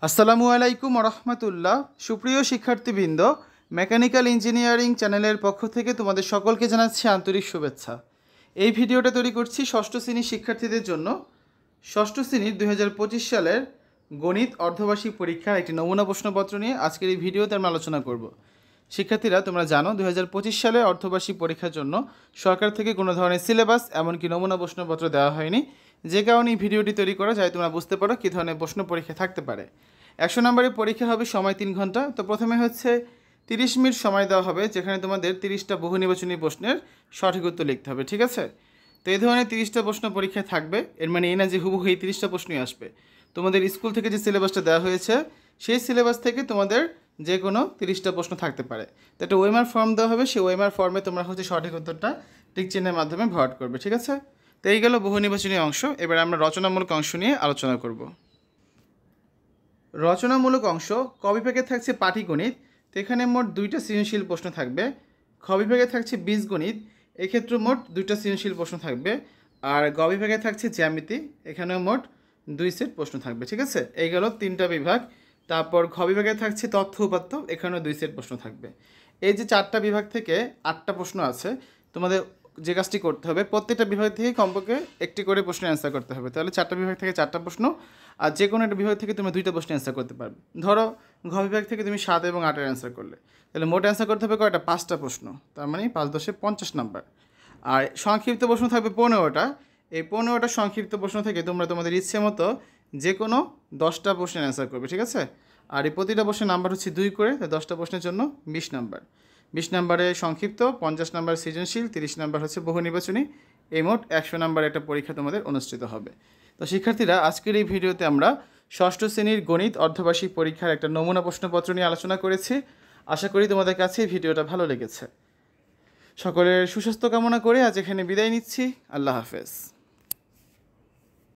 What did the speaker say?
আসসালামু আলাইকুম রহমতুল্লাহ। সুপ্রিয় শিক্ষার্থীবৃন্দ, মেকানিক্যাল ইঞ্জিনিয়ারিং চ্যানেলের পক্ষ থেকে তোমাদের সকলকে জানাচ্ছি আন্তরিক শুভেচ্ছা। এই ভিডিওটা তৈরি করছি ষষ্ঠ শ্রেণীর শিক্ষার্থীদের জন্য। ষষ্ঠ শ্রেণীর 2025 সালের গণিত অর্ধবার্ষিক পরীক্ষার একটি নমুনা প্রশ্নপত্র নিয়ে আজকের এই ভিডিওতে আমরা আলোচনা করব। শিক্ষার্থীরা, তোমরা জানো 2025 সালে অর্ধবার্ষিক পরীক্ষার জন্য সরকার থেকে কোনো ধরনের সিলেবাস এমনকি নমুনা প্রশ্নপত্র দেওয়া হয়নি, যে কারণে এই ভিডিওটি তৈরি করা যায় তোমরা বুঝতে পারো কী ধরনের প্রশ্ন পরীক্ষা থাকতে পারে। 100 নম্বরের পরীক্ষা হবে, সময় 3 ঘন্টা। তো প্রথমে হচ্ছে 30 মিনিট সময় দেওয়া হবে, যেখানে তোমাদের 30টা বহু নির্বাচনী প্রশ্নের সঠিক উত্তর লিখতে হবে, ঠিক আছে? তো এই ধরনের 30টা প্রশ্ন পরীক্ষায় থাকবে। এর মানে এই না যে হুবহু এই 30টা প্রশ্নই আসবে। তোমাদের স্কুল থেকে যে সিলেবাসটা দেওয়া হয়েছে সেই সিলেবাস থেকে তোমাদের যে কোনো 30টা প্রশ্ন থাকতে পারে। তো একটা ওএমআর ফর্ম দেওয়া হবে, সেই ওএমআর ফর্মে তোমরা হচ্ছে সঠিক উত্তরটা টিক চিহ্নের মাধ্যমে ভরাট করবে, ঠিক আছে? তো এই গেল বহু নির্বাচনী অংশ। এবার আমরা রচনামূলক অংশ নিয়ে আলোচনা করব। রচনামূলক অংশ ক বিভাগে থাকছে পাটিগণিত। তো এখানে মোট 2টা সৃজনশীল প্রশ্ন থাকবে। খ বিভাগে থাকছে বীজগণিত, এক্ষেত্রে মোট 2টা সৃজনশীল প্রশ্ন থাকবে। আর গ বিভাগে থাকছে জ্যামিতি, এখানেও মোট 2 সেট প্রশ্ন থাকবে, ঠিক আছে? এই গেল 3টা বিভাগ। তারপর ঘ বিভাগে থাকছে তথ্য উপাত্ত, এখানেও 2 সেট প্রশ্ন থাকবে। এই যে 4টা বিভাগ থেকে 8টা প্রশ্ন আছে, তোমাদের যে কাজটি করতে হবে প্রত্যেকটা বিভাগ থেকে কমপক্ষে একটি করে প্রশ্নের অ্যান্সার করতে হবে। তাহলে 4টা বিভাগ থেকে 4টা প্রশ্ন, আর যে কোনো একটা বিভাগ থেকে তুমি 2টা প্রশ্ন অ্যান্সার করতে পারবে। ধরো ঘ বিভাগ থেকে তুমি 7 এবং 8-এর অ্যান্সার করলে, তাহলে মোট অ্যান্সার করতে হবে কয়টা? 5টা প্রশ্ন, তার মানে 5 × 10 = 50 নাম্বার। আর সংক্ষিপ্ত প্রশ্ন থাকবে 15টা। এই 15টা সংক্ষিপ্ত প্রশ্ন থেকে তোমরা তোমাদের ইচ্ছে মতো যে কোনো 10টা প্রশ্নের অ্যান্সার করবে, ঠিক আছে? আর এই প্রতিটা প্রশ্নের নাম্বার হচ্ছে 2 করে, তাই 10টা প্রশ্নের জন্য 20 নাম্বার। 20 নাম্বারে সংক্ষিপ্ত, 50 নাম্বার সৃজনশীল, 30 নাম্বার হচ্ছে বহু নির্বাচনী। এই মোট 100 নাম্বার একটা পরীক্ষা তোমাদের অনুষ্ঠিত হবে। তো শিক্ষার্থীরা, আজকের এই ভিডিওতে আমরা ষষ্ঠ শ্রেণীর গণিত অর্ধবার্ষিক পরীক্ষার একটা নমুনা প্রশ্নপত্র নিয়ে আলোচনা করেছি। আশা করি তোমাদের কাছে এই ভিডিওটা ভালো লেগেছে। সকলের সুস্বাস্থ্য কামনা করে আজ এখানে বিদায় নিচ্ছি। আল্লাহ হাফেজ।